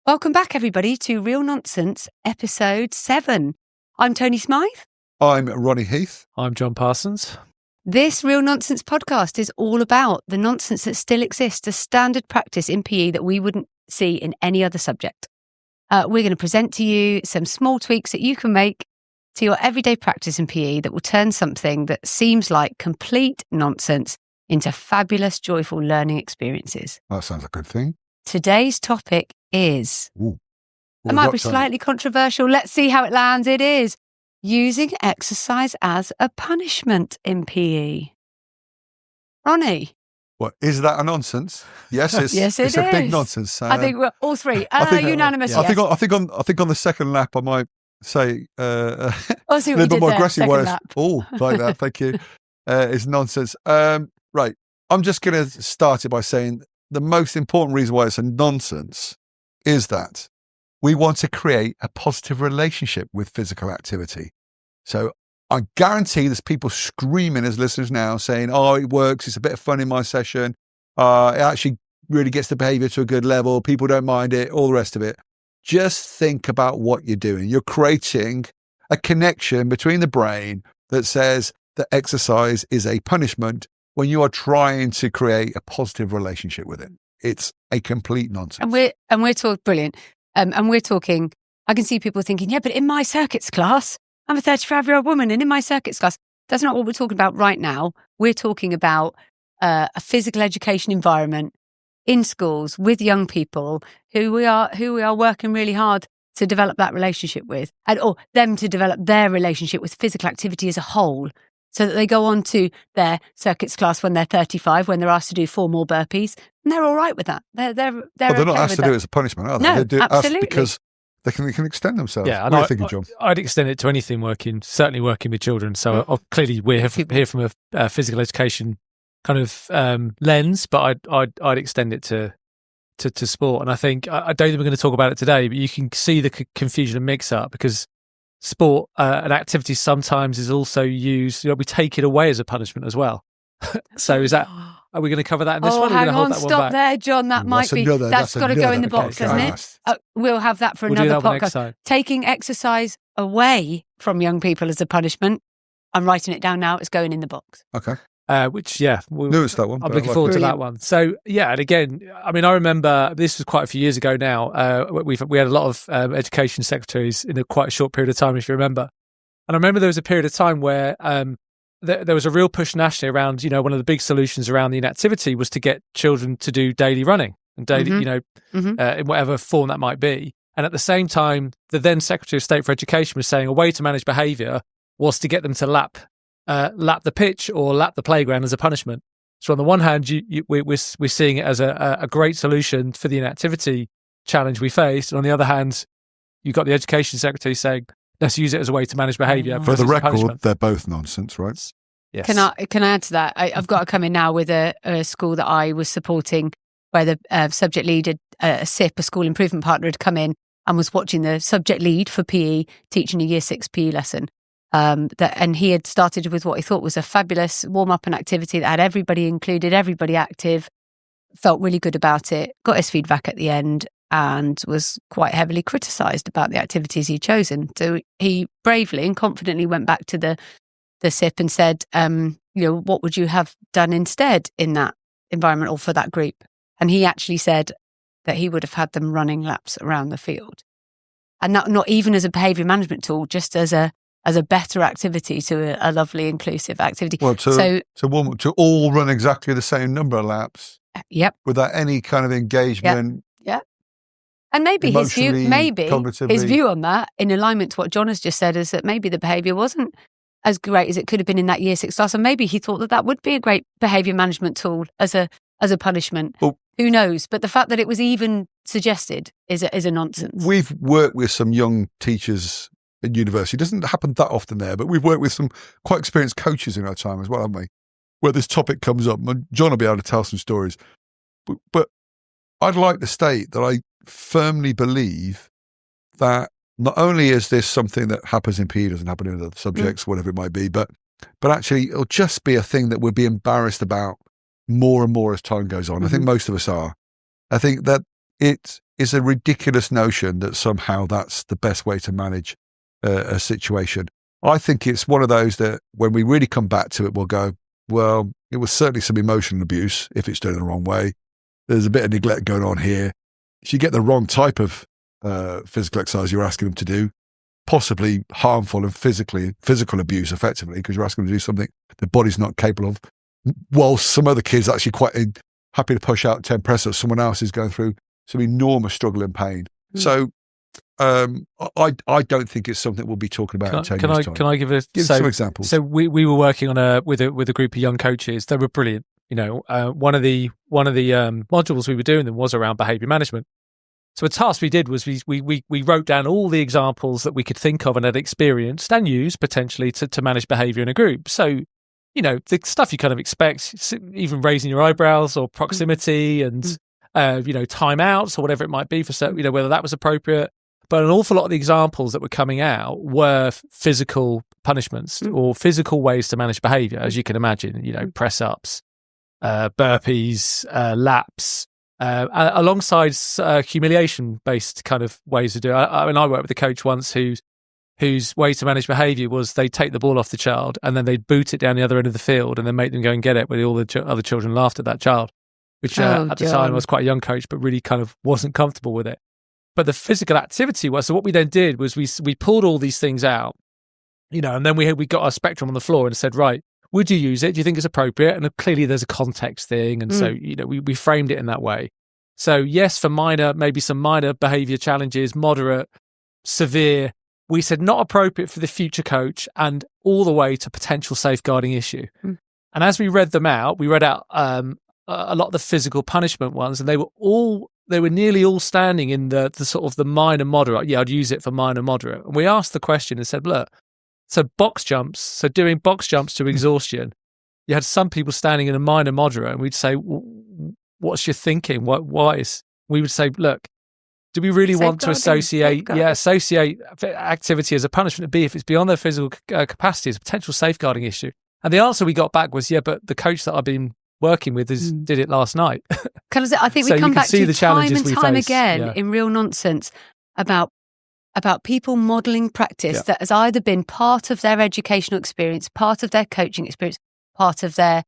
Welcome back, everybody, to Real Nonsense, episode 7. I'm Toni Smyth. I'm Ronnie Heath. I'm John Parsons. This Real Nonsense podcast is all about the nonsense that still exists as standard practice in PE that we wouldn't see in any other subject. We're going to present to you some small tweaks that you can make to your everyday practice in PE that will turn something that seems like complete nonsense into fabulous, joyful learning experiences. That sounds like a good thing. Today's topic is, it might be slightly controversial. Let's see how it lands. It is using exercise as a punishment in PE. Ronnie? What, is that a nonsense? Yes, Yes, it's a big nonsense. I think we're all three. Unanimous. I Yes. think on the second lap, I might say I'll see a what little bit more there, aggressive. second lap. Like that. Thank you. It's nonsense. Right. I'm just going to start it by saying the most important reason why it's a nonsense is that we want to create a positive relationship with physical activity. So I guarantee there's people screaming as listeners now saying, oh, it works. It's a bit of fun in my session. It actually really gets the behavior to a good level. People don't mind it, all the rest of it. Just think about what you're doing. You're creating a connection between the brain that says that exercise is a punishment when you are trying to create a positive relationship with it. It's a complete nonsense. And we're talking brilliant. And we're talking, I can see people thinking, yeah, but in my circuits class, I'm a 35-year-old woman, and in my circuits class, that's not what we're talking about right now. We're talking about a physical education environment in schools with young people who we are working really hard to develop that relationship with, or them to develop their relationship with physical activity as a whole, so that they go on to their circuits class when they're 35, when they're asked to do 4 more burpees, and they're all right with that. They're not asked to do it as a punishment, are they? No, they do absolutely. It because they can extend themselves. Yeah, what are you thinking, John? I'd extend it to anything certainly working with children. So clearly we're here from a physical education kind of lens, but I'd extend it to sport. And I think, I don't think we're going to talk about it today, but you can see the confusion and mix up, because sport and activity sometimes is also used, we take it away as a punishment as well. So are we going to cover that in this one? Hang on, stop there, John. That might be, that's got to go in the box, hasn't it? We'll have that for another podcast. Taking exercise away from young people as a punishment. I'm writing it down now. It's going in the box. Okay. Knew it's that one. I'm looking forward to that one. So yeah, and again, I mean, I remember this was quite a few years ago now. We had a lot of education secretaries in quite a short period of time, if you remember. And I remember there was a period of time where there was a real push nationally around, one of the big solutions around the inactivity was to get children to do daily running and daily, in whatever form that might be. And at the same time, the then Secretary of State for Education was saying a way to manage behaviour was to get them to lap the pitch or lap the playground as a punishment. So on the one hand, we're seeing it as a great solution for the inactivity challenge we faced. And on the other hand, you've got the Education Secretary saying, let's use it as a way to manage behaviour. For the record, they're both nonsense, right? Yes. Can I add to that? I've got to come in now with a school that I was supporting, where the subject lead, a SIP, a school improvement partner, had come in and was watching the subject lead for PE teaching a Year 6 PE lesson. And he had started with what he thought was a fabulous warm-up and activity that had everybody included, everybody active, felt really good about it, got his feedback at the end, and was quite heavily criticised about the activities he'd chosen. So he bravely and confidently went back to the SIP and said, what would you have done instead in that environment or for that group? And he actually said that he would have had them running laps around the field. And not even as a behaviour management tool, just as a better activity to a lovely, inclusive activity. Well, to all run exactly the same number of laps. Yep. Without any kind of engagement. Yep. And maybe his view on that, in alignment to what John has just said, is that maybe the behaviour wasn't as great as it could have been in that Year 6 class, and maybe he thought that would be a great behaviour management tool as a punishment. Well, who knows? But the fact that it was even suggested is a nonsense. We've worked with some young teachers at university. It doesn't happen that often there, but we've worked with some quite experienced coaches in our time as well, haven't we? Where this topic comes up, and John will be able to tell some stories. But I'd like to state that I firmly believe that not only is this something that happens in PE, doesn't happen in other subjects, whatever it might be, but actually it'll just be a thing that we'll be embarrassed about more and more as time goes on. I think most of us are. I think that it's is a ridiculous notion that somehow that's the best way to manage a situation. I think it's one of those that when we really come back to it, we'll go, well, it was certainly some emotional abuse if it's done in the wrong way. There's a bit of neglect going on here. If you get the wrong type of physical exercise you're asking them to do, possibly harmful and physical abuse effectively, because you're asking them to do something the body's not capable of, while some other kids are actually quite happy to push out 10 press-ups, someone else is going through some enormous struggle and pain. So I don't think it's something we'll be talking about in 10 years' time. Can I give some examples? So we were working on with a group of young coaches. They were brilliant. One of the modules we were doing them was around behaviour management. So a task we did was we wrote down all the examples that we could think of and had experienced and used potentially to manage behaviour in a group. So, the stuff you kind of expect, even raising your eyebrows or proximity and, timeouts or whatever it might be for certain, whether that was appropriate. But an awful lot of the examples that were coming out were physical punishments or physical ways to manage behaviour, as you can imagine, press-ups, burpees, laps, alongside humiliation-based kind of ways of doing it. I worked with a coach once whose way to manage behaviour was they'd take the ball off the child and then they'd boot it down the other end of the field and then make them go and get it, where all the other children laughed at that child, which at the time I was quite a young coach, but really kind of wasn't comfortable with it. But the physical activity was, so what we then did was we pulled all these things out, and then we got our spectrum on the floor and said, right, would you use it? Do you think it's appropriate? And clearly there's a context thing. And so, we framed it in that way. So yes, for maybe some minor behaviour challenges, moderate, severe, we said not appropriate for the future coach, and all the way to potential safeguarding issue. And as we read them out, we read out a lot of the physical punishment ones, and they were nearly all standing in the sort of the minor moderate. Yeah, I'd use it for minor moderate. And we asked the question and said, look, so doing box jumps to exhaustion, you had some people standing in a minor moderate, and we'd say, what's your thinking? We would say, look, do we really want to associate activity as a punishment? B, if it's beyond their physical capacity, as a potential safeguarding issue. And the answer we got back was, yeah, but the coach that I've been working with did it last night. I think we come back to time and time again in Real Nonsense about people modelling practice that has either been part of their educational experience, part of their coaching experience, part of their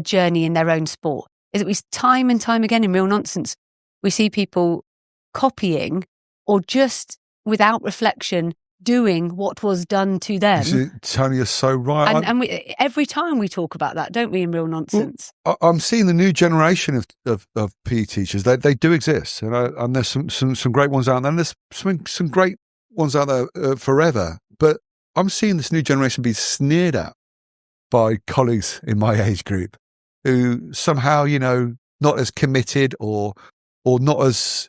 journey in their own sport. Is that we time and time again in Real Nonsense, we see people copying or just without reflection doing what was done to them. Tony, you're so right. And every time we talk about that, don't we, in Real Nonsense? Well, I'm seeing the new generation of PE teachers. They do exist, and there's some great ones out there, and there's some great ones out there forever. But I'm seeing this new generation be sneered at by colleagues in my age group who somehow, not as committed or not as,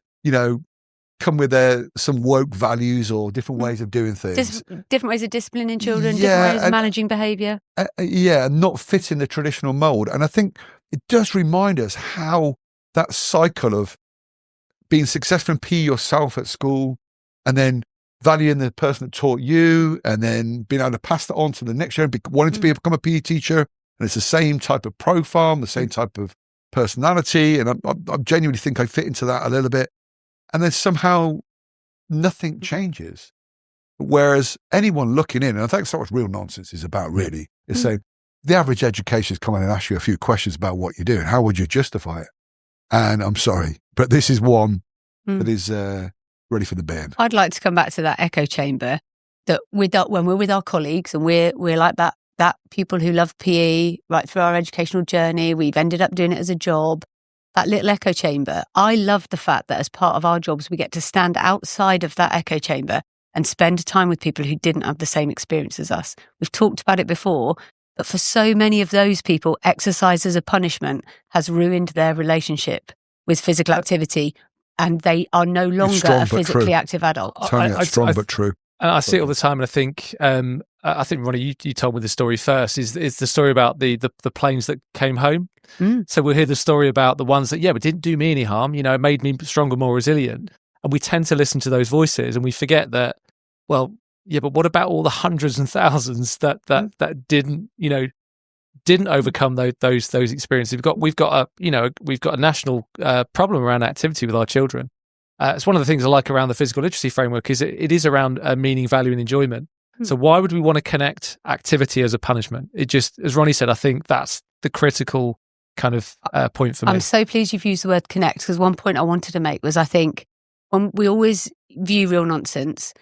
come with some woke values or different ways of doing things. Different ways of disciplining children, different ways of managing behaviour. Not fitting the traditional mould. And I think it does remind us how that cycle of being successful in PE yourself at school and then valuing the person that taught you and then being able to pass that on to the next year and wanting to become a PE teacher. And it's the same type of profile, the same type of personality. And I genuinely think I fit into that a little bit. And then somehow nothing changes. Whereas anyone looking in, and I think that's what Real Nonsense is about really, is saying the average education is coming and ask you a few questions about what you're doing. How would you justify it? And I'm sorry, but this is one that is ready for the bin. I'd like to come back to that echo chamber that when we're with our colleagues and we're like that people who love PE right through our educational journey, we've ended up doing it as a job. That little echo chamber, I love the fact that as part of our jobs, we get to stand outside of that echo chamber and spend time with people who didn't have the same experience as us. We've talked about it before, but for so many of those people, exercise as a punishment has ruined their relationship with physical activity, and they are no longer a physically active adult. Tony, strong but true. I see it all the time, and I think Ronnie, you told me the story first. Is the story about the planes that came home? So we'll hear the story about the ones that it didn't do me any harm. It made me stronger, more resilient. And we tend to listen to those voices, and we forget that. Well, but what about all the hundreds and thousands that didn't overcome those experiences? We've got a national problem around activity with our children. it's one of the things I like around the physical literacy framework is it is around meaning, value and enjoyment. So why would we want to connect activity as a punishment? It just, as Ronnie said, I think that's the critical kind of point for me. I'm so pleased you've used the word connect, because one point I wanted to make was, I think when we always view real nonsense,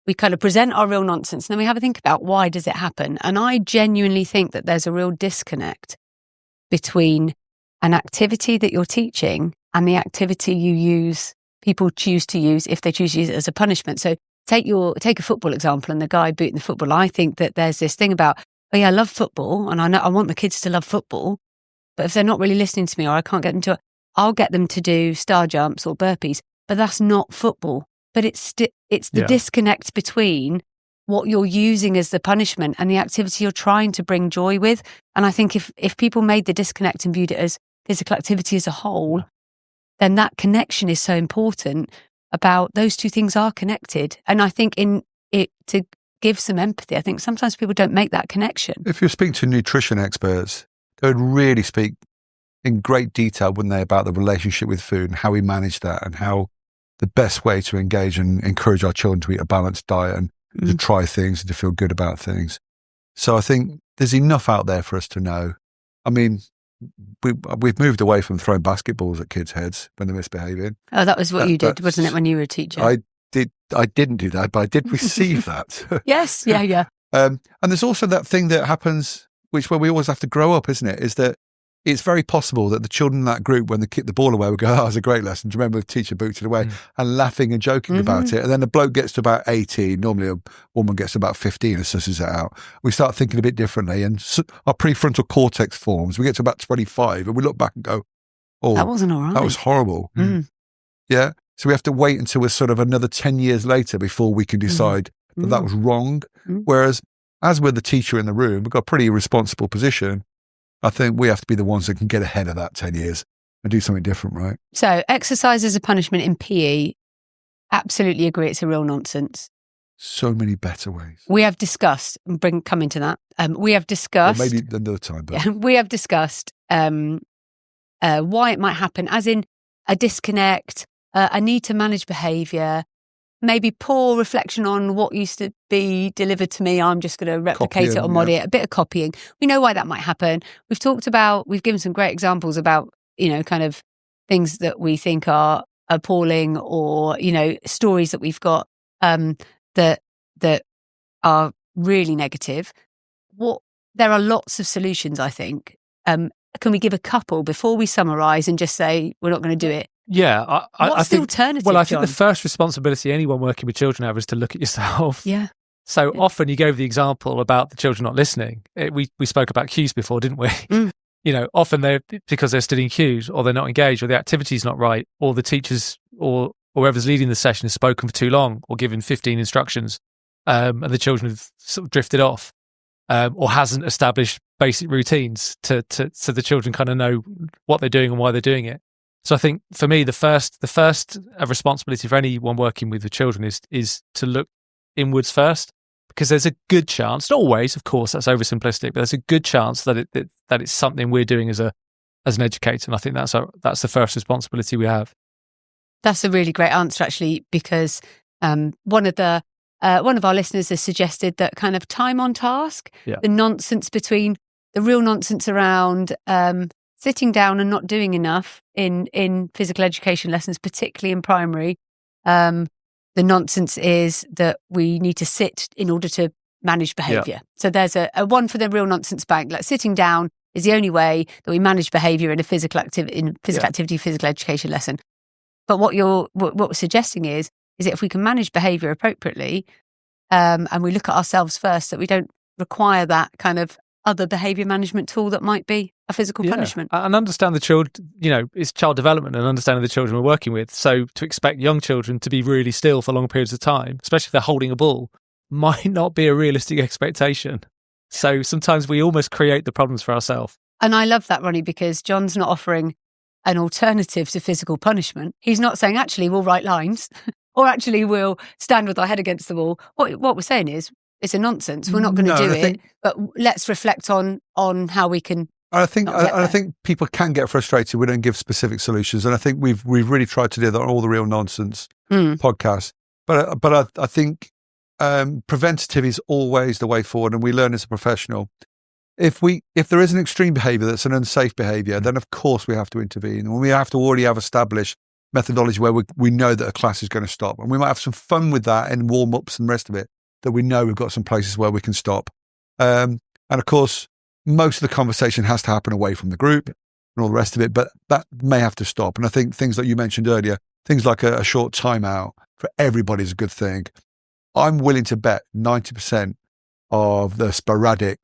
we kind of present our real nonsense and then we have a think about why does it happen? And I genuinely think that there's a real disconnect between an activity that you're teaching and the activity people choose to use if they choose to use it as a punishment. So take a football example and the guy booting the football. I think that there's this thing about, oh yeah, I love football and I want the kids to love football, but if they're not really listening to me or I can't get them to, I'll get them to do star jumps or burpees, but that's not football. But it's the disconnect between what you're using as the punishment and the activity you're trying to bring joy with. And I think if people made the disconnect and viewed it as physical activity as a whole, then that connection is so important. About those two things are connected. And I think in it, to give some empathy, I think sometimes people don't make that connection. If you're speaking to nutrition experts, they would really speak in great detail, wouldn't they, about the relationship with food and how we manage that and how the best way to engage and encourage our children to eat a balanced diet and to try things and to feel good about things. So I think there's enough out there for us to know. I mean, we've moved away from throwing basketballs at kids' heads when they're misbehaving. Oh, that was what you did, wasn't it, when you were a teacher? I didn't do that, but I did receive that. Yes, yeah. And there's also that thing that happens, where we always have to grow up, isn't it? Is that it's very possible that the children in that group, when they kick the ball away, would go, "Oh, it was a great lesson. Do you remember the teacher booted away?" And laughing and joking about it. And then the bloke gets to about 18. Normally a woman gets to about 15 and susses it out. We start thinking a bit differently and our prefrontal cortex forms. We get to about 25 and we look back and go, "Oh, that wasn't all right. That was horrible." Yeah. So we have to wait until we're sort of another 10 years later before we can decide that was wrong. Whereas as we're the teacher in the room, we've got a pretty responsible position. I think we have to be the ones that can get ahead of that 10 years and do something different, right? So exercise as a punishment in PE, absolutely agree it's a real nonsense. So many better ways. We have discussed, coming to that, we have discussed... Well, maybe another time. But. Yeah, we have discussed why it might happen, as in a disconnect, a need to manage behaviour, maybe poor reflection on what used to be delivered to me. I'm just going to replicate it or model it, a bit of copying. We know why that might happen. We've given some great examples about, kind of things that we think are appalling or, stories that we've got that are really negative. There are lots of solutions, I think. Can we give a couple before we summarise and just say we're not going to do it? Yeah. What's the alternative, Well, I John? think the first responsibility anyone working with children have is to look at yourself. Yeah. So often you gave the example about the children not listening. We spoke about cues before, didn't we? Often because they're studying cues or they're not engaged or the activity's not right or the teachers or whoever's leading the session has spoken for too long or given 15 instructions and the children have sort of drifted off or hasn't established basic routines so the children kind of know what they're doing and why they're doing it. So I think for me, the first responsibility for anyone working with the children is to look inwards first, because there's a good chance, not always, of course, that's oversimplistic, but there's a good chance that it's something we're doing as an educator. And I think that's the first responsibility we have. That's a really great answer, actually, because one of our listeners has suggested that kind of time on task, the nonsense between the real nonsense around sitting down and not doing enough in physical education lessons, particularly in primary. The nonsense is that we need to sit in order to manage behaviour. Yeah. So there's a one for the real nonsense bank. Like sitting down is the only way that we manage behaviour in a physical activity, physical education lesson. But what we're suggesting is that if we can manage behaviour appropriately, and we look at ourselves first, that we don't require that kind of other behaviour management tool that might be a physical punishment. And understand the children, it's child development and understanding the children we're working with. So to expect young children to be really still for long periods of time, especially if they're holding a ball, might not be a realistic expectation. So sometimes we almost create the problems for ourselves. And I love that, Ronnie, because John's not offering an alternative to physical punishment. He's not saying, actually, we'll write lines or actually we'll stand with our head against the wall. What we're saying is, it's a nonsense. We're not going to do it, but let's reflect on how we can I think people can get frustrated. We don't give specific solutions, and I think we've really tried to do that on all the Real Nonsense podcasts. But I think preventative is always the way forward, and we learn as a professional. If there is an extreme behaviour that's an unsafe behaviour, then of course we have to intervene, and we have to already have established methodology where we know that a class is going to stop, and we might have some fun with that and warm ups and the rest of it. That we know we've got some places where we can stop, and of course, most of the conversation has to happen away from the group and all the rest of it, but that may have to stop. And I think things like you mentioned earlier, things like a short timeout for everybody is a good thing. I'm willing to bet 90% of the sporadic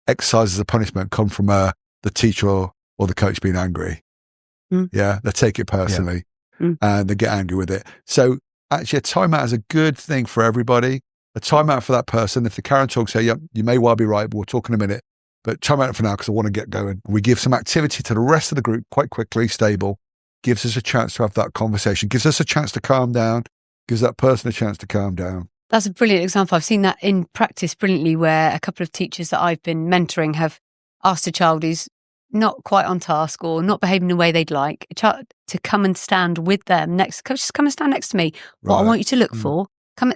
exercises of punishment come from the teacher or the coach being angry. Yeah, they take it personally and they get angry with it. So actually a timeout is a good thing for everybody. A timeout for that person. If the Karen talks, say, yep, you may well be right, but we'll talk in a minute. But timeout for now because I want to get going. We give some activity to the rest of the group quite quickly, stable, gives us a chance to have that conversation, gives us a chance to calm down, gives that person a chance to calm down. That's a brilliant example. I've seen that in practice brilliantly where a couple of teachers that I've been mentoring have asked a child who's not quite on task or not behaving the way they'd like, a child to come and stand with them next. Coach, just come and stand next to me. What I want you to look for.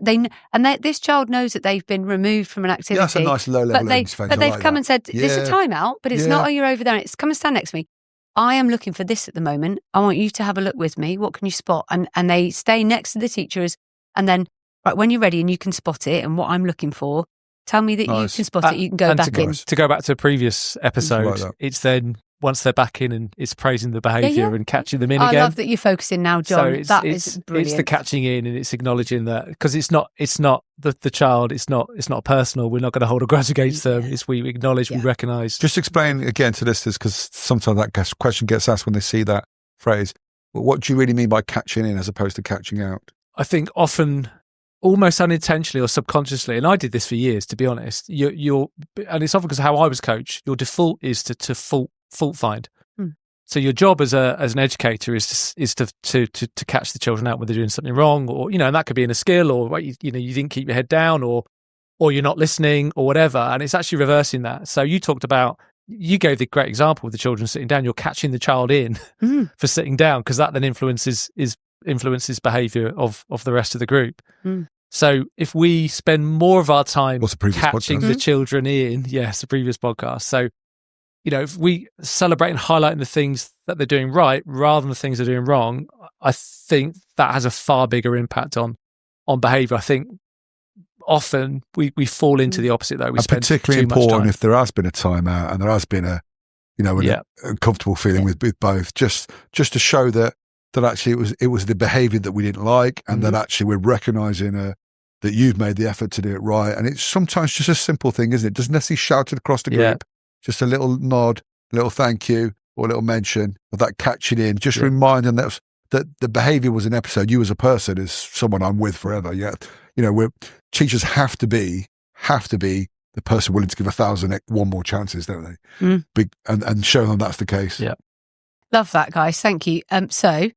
This child knows that they've been removed from an activity. Yeah, that's a nice low level. But they've come and said, "There's a timeout, but it's not. Oh, you're over there. It's come and stand next to me. I am looking for this at the moment. I want you to have a look with me. What can you spot?" And they stay next to the teachers, and then right when you're ready and you can spot it and what I'm looking for, tell me that you can spot it. You can go back in. To go back to a previous episode, it's then. Once they're back in and it's praising the behaviour and catching them in again. I love that you're focusing now, John. So is brilliant. It's the catching in and it's acknowledging that because it's not the child. It's not personal. We're not going to hold a grudge against them. It's we acknowledge, we recognise. Just explain again to listeners because sometimes that question gets asked when they see that phrase. Well, what do you really mean by catching in as opposed to catching out? I think often. Almost unintentionally or subconsciously, and I did this for years, to be honest. You're and it's often because of how I was coached. Your default is to fault find. So your job as an educator is to catch the children out when they're doing something wrong, or and that could be in a skill, or you didn't keep your head down, or you're not listening, or whatever. And it's actually reversing that. So you gave the great example of the children sitting down. You're catching the child in for sitting down because that then influences behaviour of the rest of the group. So if we spend more of our time catching the children in, the previous podcast. So, if we celebrate and highlight the things that they're doing right rather than the things they're doing wrong, I think that has a far bigger impact on behaviour. I think often we fall into the opposite though. We spend particularly too much important time. If there has been a timeout and there has been a uncomfortable feeling with both, just to show that actually it was the behaviour that we didn't like, and that actually we're recognising that you've made the effort to do it right. And it's sometimes just a simple thing, isn't it? It doesn't necessarily shout it across the group, just a little nod, a little thank you, or a little mention of that catching in, just reminding that the behaviour was an episode. You as a person is someone I'm with forever. Teachers have to be the person willing to give 1,000 one more chances, don't they? And show them that's the case. Yeah. Love that, guys. Thank you. So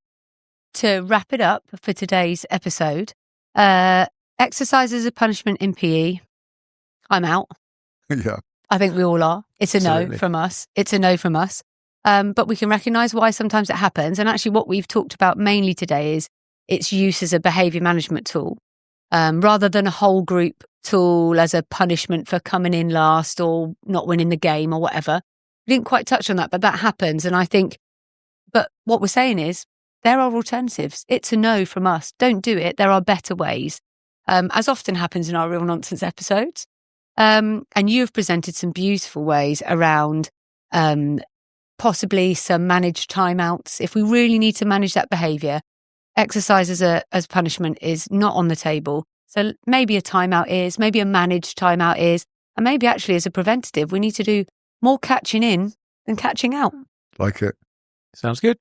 to wrap it up for today's episode, exercises of punishment in PE. I'm out. Yeah. I think we all are. It's a Absolutely. no from us. It's a no from us. But we can recognise why sometimes it happens. And actually what we've talked about mainly today is its use as a behaviour management tool, rather than a whole group tool as a punishment for coming in last or not winning the game or whatever. We didn't quite touch on that, but that happens. And I think, but what we're saying is there are alternatives. It's a no from us. Don't do it. There are better ways, as often happens in our Real Nonsense episodes. And you have presented some beautiful ways around possibly some managed timeouts. If we really need to manage that behaviour, exercise as punishment is not on the table. So maybe a timeout is, maybe a managed timeout is, and maybe actually as a preventative, we need to do more catching in than catching out. Like it. Sounds good.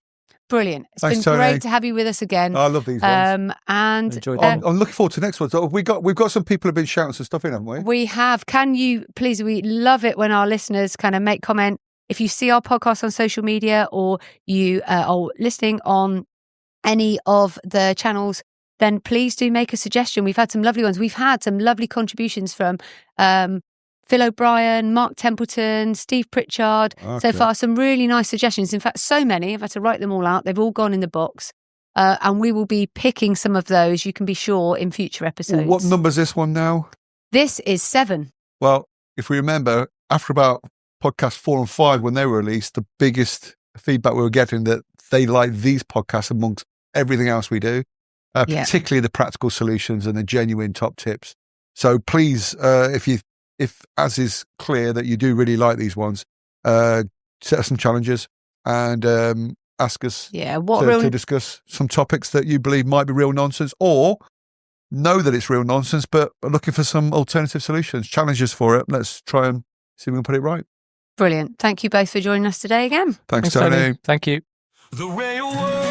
Brilliant. Thanks, It's been Toni. great to have you with us again. I love these ones. And Enjoyed I'm looking forward to the next one. So we've got some people who've been shouting some stuff in, haven't we? we have. Can you please? We love it when our listeners kind of make comment. If you see our podcast on social media or you are listening on any of the channels, then please do make a suggestion. We've had some lovely ones. We've had some lovely contributions from Phil O'Brien, Mark Templeton, Steve Pritchard. So far, some really nice suggestions. In fact, so many, I've had to write them all out. They've all gone in the box. And we will be picking some of those, you can be sure, in future episodes. What number is this one now? This is 7. Well, if we remember, after about podcast 4 and 5, when they were released, the biggest feedback we were getting that they like these podcasts amongst everything else we do, particularly the practical solutions and the genuine top tips. So please, if as is clear that you do really like these ones, set us some challenges and ask us to discuss some topics that you believe might be real nonsense, or know that it's real nonsense but are looking for some alternative solutions. Challenge us for it. Let's try and see if we can put it right. Brilliant. Thank you both for joining us today again. Thanks Toni. Thank you. The real world.